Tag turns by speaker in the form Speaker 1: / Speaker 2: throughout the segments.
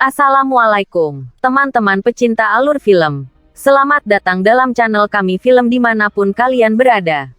Speaker 1: Assalamualaikum, teman-teman pecinta alur film. Selamat datang dalam channel kami film dimanapun kalian berada.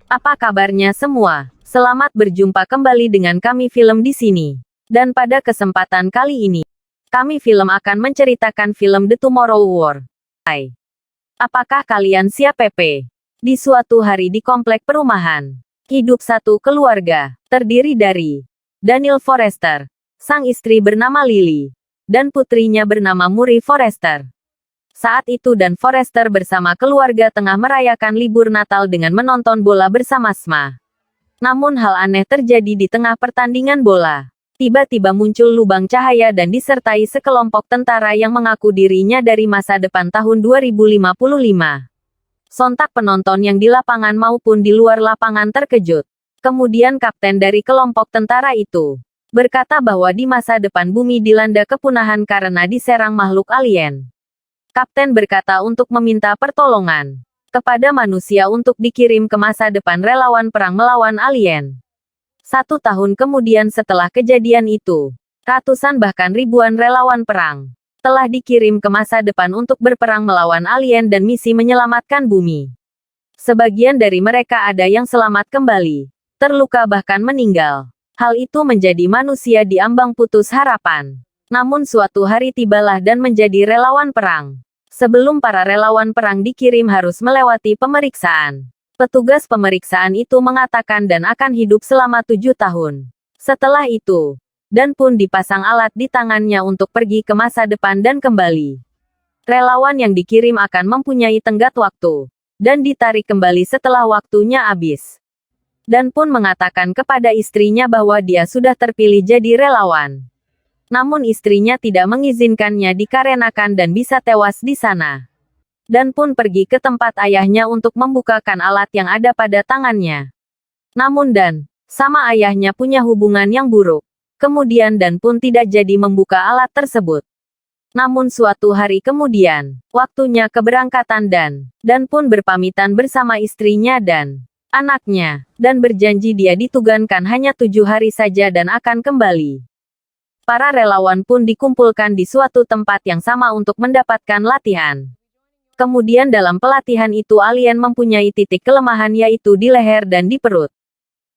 Speaker 1: Apa kabarnya semua? Selamat berjumpa kembali dengan kami film di sini. Dan pada kesempatan kali ini, kami film akan menceritakan film The Tomorrow War. Hai. Apakah kalian siap PP? Di suatu hari di komplek perumahan, hidup satu keluarga, terdiri dari Daniel Forrester, sang istri bernama Lily, dan putrinya bernama Murray Forrester. Saat itu Dan Forrester bersama keluarga tengah merayakan libur Natal dengan menonton bola bersama Sma. Namun hal aneh terjadi di tengah pertandingan bola. Tiba-tiba muncul lubang cahaya dan disertai sekelompok tentara yang mengaku dirinya dari masa depan tahun 2055. Sontak penonton yang di lapangan maupun di luar lapangan terkejut. Kemudian kapten dari kelompok tentara itu berkata bahwa di masa depan bumi dilanda kepunahan karena diserang makhluk alien. Kapten berkata untuk meminta pertolongan kepada manusia untuk dikirim ke masa depan relawan perang melawan alien. 1 tahun kemudian setelah kejadian itu, ratusan bahkan ribuan relawan perang telah dikirim ke masa depan untuk berperang melawan alien dan misi menyelamatkan bumi. Sebagian dari mereka ada yang selamat kembali, terluka bahkan meninggal. Hal itu menjadi manusia di ambang putus harapan. Namun suatu hari tibalah Dan menjadi relawan perang. Sebelum para relawan perang dikirim harus melewati pemeriksaan. Petugas pemeriksaan itu mengatakan Dan akan hidup selama 7 tahun. Setelah itu, Dan pun dipasang alat di tangannya untuk pergi ke masa depan dan kembali. Relawan yang dikirim akan mempunyai tenggat waktu, dan ditarik kembali setelah waktunya habis. Dan pun mengatakan kepada istrinya bahwa dia sudah terpilih jadi relawan. Namun istrinya tidak mengizinkannya dikarenakan Dan bisa tewas di sana. Dan pun pergi ke tempat ayahnya untuk membukakan alat yang ada pada tangannya. Namun Dan sama ayahnya punya hubungan yang buruk. Kemudian Dan pun tidak jadi membuka alat tersebut. Namun suatu hari kemudian, waktunya keberangkatan Dan pun berpamitan bersama istrinya dan anaknya, dan berjanji dia ditugaskan hanya 7 hari saja dan akan kembali. Para relawan pun dikumpulkan di suatu tempat yang sama untuk mendapatkan latihan. Kemudian dalam pelatihan itu alien mempunyai titik kelemahan yaitu di leher dan di perut.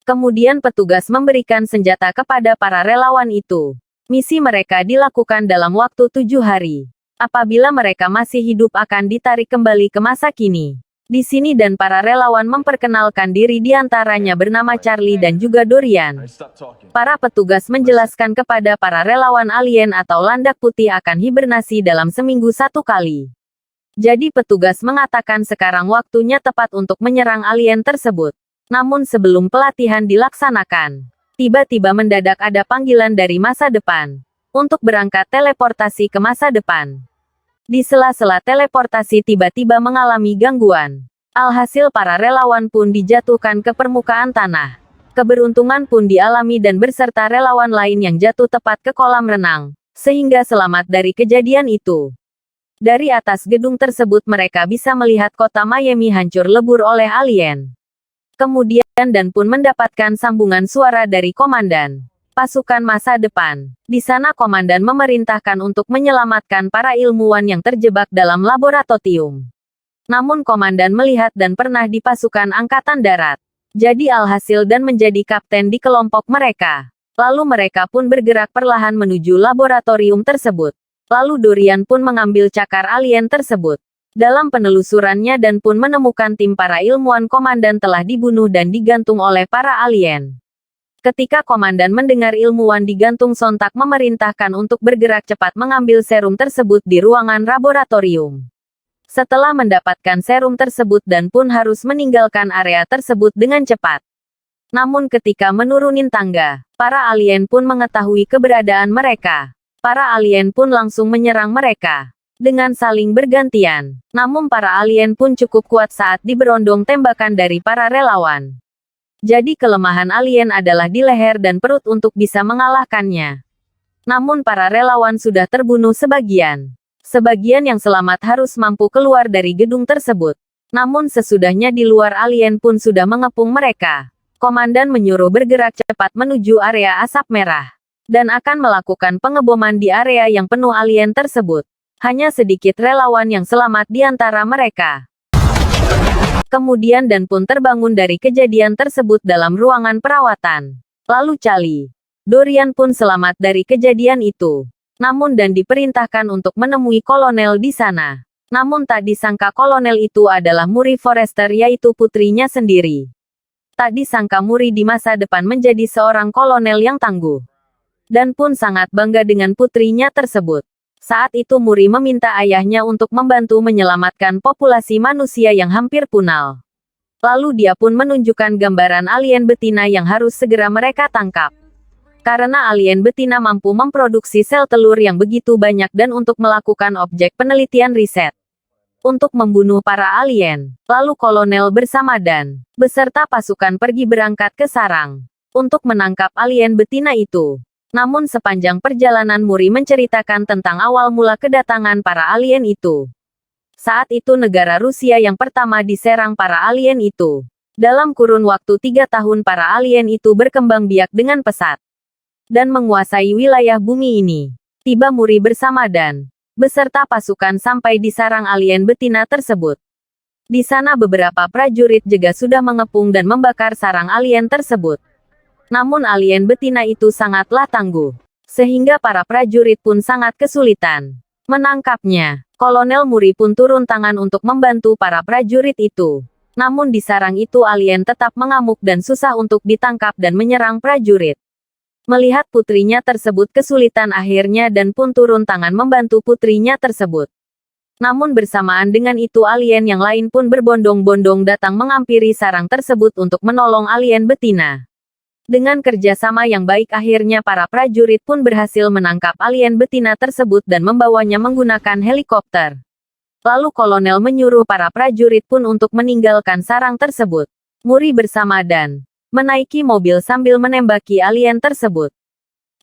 Speaker 1: Kemudian petugas memberikan senjata kepada para relawan itu. Misi mereka dilakukan dalam waktu 7 hari. Apabila mereka masih hidup akan ditarik kembali ke masa kini. Di sini Dan para relawan memperkenalkan diri diantaranya bernama Charlie dan juga Dorian. Para petugas menjelaskan kepada para relawan alien atau landak putih akan hibernasi dalam seminggu 1 kali. Jadi petugas mengatakan sekarang waktunya tepat untuk menyerang alien tersebut. Namun sebelum pelatihan dilaksanakan, tiba-tiba mendadak ada panggilan dari masa depan untuk berangkat teleportasi ke masa depan. Di sela-sela teleportasi tiba-tiba mengalami gangguan. Alhasil para relawan pun dijatuhkan ke permukaan tanah. Keberuntungan pun dialami Dan berserta relawan lain yang jatuh tepat ke kolam renang, sehingga selamat dari kejadian itu. Dari atas gedung tersebut mereka bisa melihat kota Miami hancur lebur oleh alien. Kemudian Dan pun mendapatkan sambungan suara dari komandan pasukan masa depan. Di sana komandan memerintahkan untuk menyelamatkan para ilmuwan yang terjebak dalam laboratorium. Namun komandan melihat Dan pernah di pasukan angkatan darat. Jadi alhasil Dan menjadi kapten di kelompok mereka. Lalu mereka pun bergerak perlahan menuju laboratorium tersebut. Lalu Dorian pun mengambil cakar alien tersebut. Dalam penelusurannya Dan pun menemukan tim para ilmuwan komandan telah dibunuh dan digantung oleh para alien. Ketika komandan mendengar ilmuwan digantung sontak memerintahkan untuk bergerak cepat mengambil serum tersebut di ruangan laboratorium. Setelah mendapatkan serum tersebut Dan pun harus meninggalkan area tersebut dengan cepat. Namun ketika menurunin tangga, para alien pun mengetahui keberadaan mereka. Para alien pun langsung menyerang mereka dengan saling bergantian. Namun para alien pun cukup kuat saat diberondong tembakan dari para relawan. Jadi kelemahan alien adalah di leher dan perut untuk bisa mengalahkannya. Namun para relawan sudah terbunuh sebagian. Sebagian yang selamat harus mampu keluar dari gedung tersebut. Namun sesudahnya di luar alien pun sudah mengepung mereka. Komandan menyuruh bergerak cepat menuju area asap merah. dan akan melakukan pengeboman di area yang penuh alien tersebut. Hanya sedikit relawan yang selamat di antara mereka. Kemudian Dan pun terbangun dari kejadian tersebut dalam ruangan perawatan. Lalu Charlie, Dorian pun selamat dari kejadian itu. Namun Dan diperintahkan untuk menemui kolonel di sana. Namun tak disangka kolonel itu adalah Muri Forrester, yaitu putrinya sendiri. Tak disangka Muri di masa depan menjadi seorang kolonel yang tangguh. Dan pun sangat bangga dengan putrinya tersebut. Saat itu Muri meminta ayahnya untuk membantu menyelamatkan populasi manusia yang hampir punah. Lalu dia pun menunjukkan gambaran alien betina yang harus segera mereka tangkap. Karena alien betina mampu memproduksi sel telur yang begitu banyak dan untuk melakukan objek penelitian riset. Untuk membunuh para alien. Lalu kolonel bersama Dan beserta pasukan pergi berangkat ke sarang. Untuk menangkap alien betina itu. Namun sepanjang perjalanan Muri menceritakan tentang awal mula kedatangan para alien itu. Saat itu negara Rusia yang pertama diserang para alien itu. Dalam kurun waktu 3 tahun para alien itu berkembang biak dengan pesat. Dan menguasai wilayah bumi ini. Tiba Muri bersama Dan beserta pasukan sampai di sarang alien betina tersebut. Di sana beberapa prajurit juga sudah mengepung dan membakar sarang alien tersebut. Namun alien betina itu sangatlah tangguh. Sehingga para prajurit pun sangat kesulitan menangkapnya. Kolonel Muri pun turun tangan untuk membantu para prajurit itu. Namun di sarang itu alien tetap mengamuk dan susah untuk ditangkap dan menyerang prajurit. Melihat putrinya tersebut kesulitan, akhirnya Dan pun turun tangan membantu putrinya tersebut. Namun bersamaan dengan itu alien yang lain pun berbondong-bondong datang menghampiri sarang tersebut untuk menolong alien betina. Dengan kerjasama yang baik akhirnya para prajurit pun berhasil menangkap alien betina tersebut dan membawanya menggunakan helikopter. Lalu kolonel menyuruh para prajurit pun untuk meninggalkan sarang tersebut. Muri bersama Dan menaiki mobil sambil menembaki alien tersebut.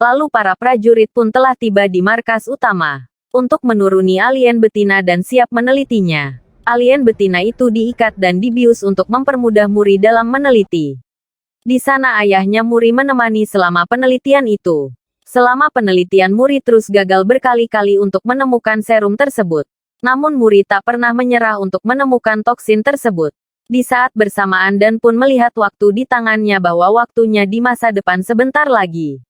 Speaker 1: Lalu para prajurit pun telah tiba di markas utama untuk menuruni alien betina dan siap menelitinya. Alien betina itu diikat dan dibius untuk mempermudah Muri dalam meneliti. Di sana ayahnya Muri menemani selama penelitian itu. Selama penelitian Muri terus gagal berkali-kali untuk menemukan serum tersebut. Namun Muri tak pernah menyerah untuk menemukan toksin tersebut. Di saat bersamaan Dan pun melihat waktu di tangannya bahwa waktunya di masa depan sebentar lagi.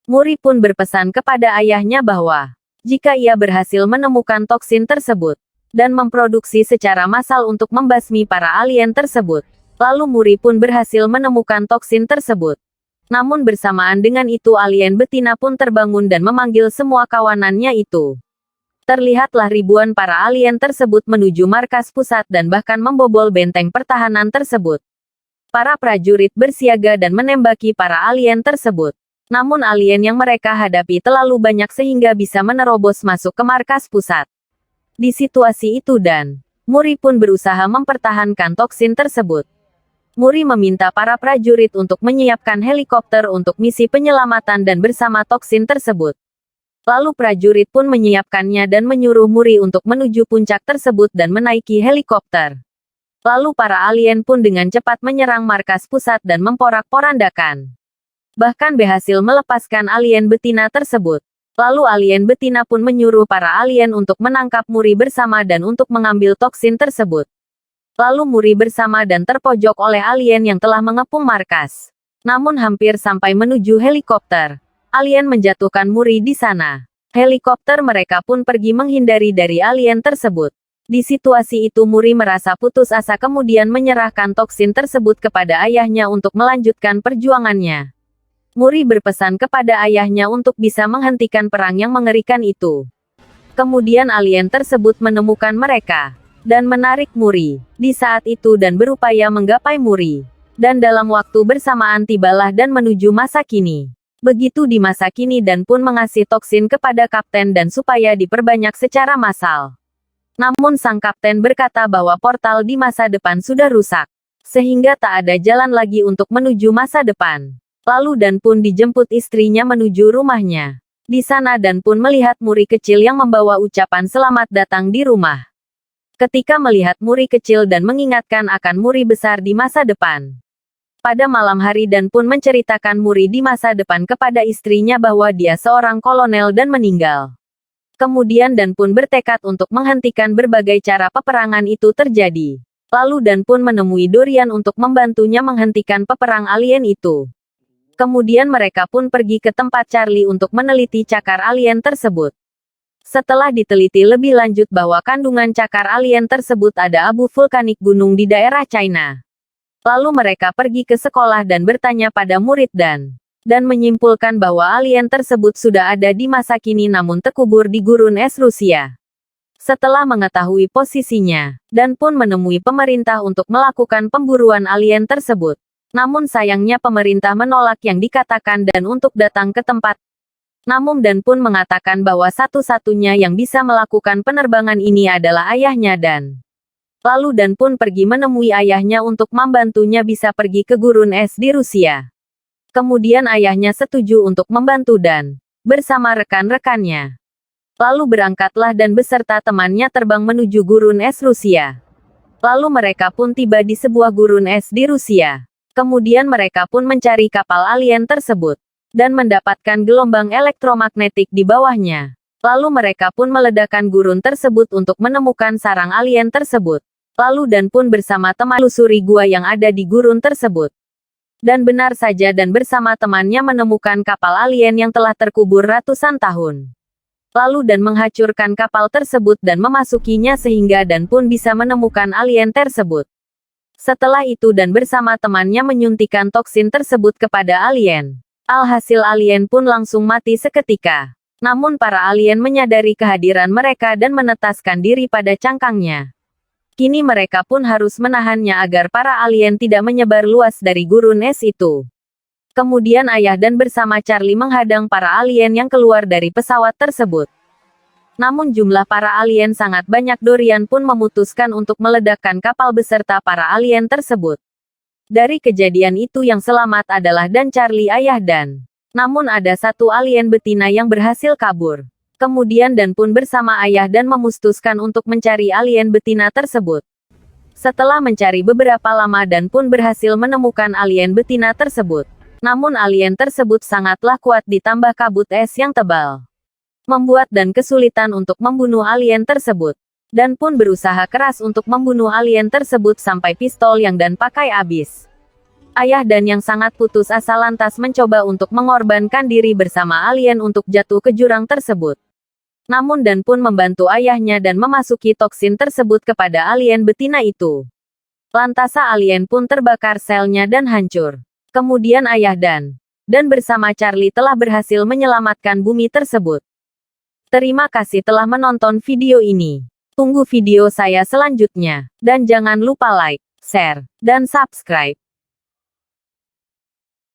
Speaker 1: Muri pun berpesan kepada ayahnya bahwa jika ia berhasil menemukan toksin tersebut dan memproduksi secara massal untuk membasmi para alien tersebut. Lalu Muri pun berhasil menemukan toksin tersebut. Namun bersamaan dengan itu alien betina pun terbangun dan memanggil semua kawanannya itu. Terlihatlah ribuan para alien tersebut menuju markas pusat dan bahkan membobol benteng pertahanan tersebut. Para prajurit bersiaga dan menembaki para alien tersebut. Namun alien yang mereka hadapi terlalu banyak sehingga bisa menerobos masuk ke markas pusat. Di situasi itu Dan Muri pun berusaha mempertahankan toksin tersebut. Muri meminta para prajurit untuk menyiapkan helikopter untuk misi penyelamatan dan bersama toksin tersebut. Lalu prajurit pun menyiapkannya dan menyuruh Muri untuk menuju puncak tersebut dan menaiki helikopter. Lalu para alien pun dengan cepat menyerang markas pusat dan memporak-porandakan. Bahkan berhasil melepaskan alien betina tersebut. Lalu alien betina pun menyuruh para alien untuk menangkap Muri bersama dan untuk mengambil toksin tersebut. Lalu Muri bersama dan terpojok oleh alien yang telah mengepung markas. Namun hampir sampai menuju helikopter, alien menjatuhkan Muri di sana. Helikopter mereka pun pergi menghindari dari alien tersebut. Di situasi itu Muri merasa putus asa kemudian menyerahkan toksin tersebut kepada ayahnya untuk melanjutkan perjuangannya. Muri berpesan kepada ayahnya untuk bisa menghentikan perang yang mengerikan itu. Kemudian alien tersebut menemukan mereka dan menarik Muri di saat itu dan berupaya menggapai Muri. Dan dalam waktu bersamaan tibalah Dan menuju masa kini. Begitu di masa kini Dan pun mengasih toksin kepada kapten dan supaya diperbanyak secara massal. Namun sang kapten berkata bahwa portal di masa depan sudah rusak. Sehingga tak ada jalan lagi untuk menuju masa depan. Lalu Dan pun dijemput istrinya menuju rumahnya. Di sana Dan pun melihat Muri kecil yang membawa ucapan selamat datang di rumah. Ketika melihat Muri kecil dan mengingatkan akan Muri besar di masa depan. pada malam hari dan pun menceritakan Muri di masa depan kepada istrinya bahwa dia seorang kolonel dan meninggal. Kemudian Dan pun bertekad untuk menghentikan berbagai cara peperangan itu terjadi. Lalu Dan pun menemui Dorian untuk membantunya menghentikan peperang alien itu. Kemudian mereka pun pergi ke tempat Charlie untuk meneliti cakar alien tersebut. Setelah diteliti lebih lanjut bahwa kandungan cakar alien tersebut ada abu vulkanik gunung di daerah China. Lalu mereka pergi ke sekolah dan bertanya pada murid dan menyimpulkan bahwa alien tersebut sudah ada di masa kini namun terkubur di gurun es Rusia. Setelah mengetahui posisinya, Dan pun menemui pemerintah untuk melakukan pemburuan alien tersebut. Namun sayangnya pemerintah menolak yang dikatakan Dan untuk datang ke tempat. Namun Dan pun mengatakan bahwa satu-satunya yang bisa melakukan penerbangan ini adalah ayahnya Dan. Lalu Dan pun pergi menemui ayahnya untuk membantunya bisa pergi ke gurun es di Rusia. Kemudian ayahnya setuju untuk membantu Dan bersama rekan-rekannya. Lalu berangkatlah Dan beserta temannya terbang menuju gurun es Rusia. Lalu mereka pun tiba di sebuah gurun es di Rusia. Kemudian mereka pun mencari kapal alien tersebut dan mendapatkan gelombang elektromagnetik di bawahnya. Lalu mereka pun meledakkan gurun tersebut untuk menemukan sarang alien tersebut. Lalu Dan pun bersama teman telusuri gua yang ada di gurun tersebut. Dan benar saja Dan bersama temannya menemukan kapal alien yang telah terkubur ratusan tahun. Lalu Dan menghancurkan kapal tersebut dan memasukinya sehingga Dan pun bisa menemukan alien tersebut. Setelah itu Dan bersama temannya menyuntikkan toksin tersebut kepada alien. Alhasil alien pun langsung mati seketika. Namun para alien menyadari kehadiran mereka dan menetaskan diri pada cangkangnya. Kini mereka pun harus menahannya agar para alien tidak menyebar luas dari gurun es itu. Kemudian ayah Dan bersama Charlie menghadang para alien yang keluar dari pesawat tersebut. Namun jumlah para alien sangat banyak. Dorian pun memutuskan untuk meledakkan kapal beserta para alien tersebut. Dari kejadian itu yang selamat adalah Dan Charlie ayah Dan. Namun ada satu alien betina yang berhasil kabur. Kemudian Dan pun bersama ayah Dan memutuskan untuk mencari alien betina tersebut. Setelah mencari beberapa lama Dan pun berhasil menemukan alien betina tersebut. Namun alien tersebut sangatlah kuat ditambah kabut es yang tebal. Membuat Dan kesulitan untuk membunuh alien tersebut. Dan pun berusaha keras untuk membunuh alien tersebut sampai pistol yang Dan pakai habis. Ayah Dan yang sangat putus asa lantas mencoba untuk mengorbankan diri bersama alien untuk jatuh ke jurang tersebut. Namun Dan pun membantu ayahnya dan memasuki toksin tersebut kepada alien betina itu. Lantas alien pun terbakar selnya dan hancur. Kemudian ayah Dan bersama Charlie telah berhasil menyelamatkan bumi tersebut. Terima kasih telah menonton video ini. Tunggu video saya selanjutnya. Dan jangan lupa like, share, dan subscribe.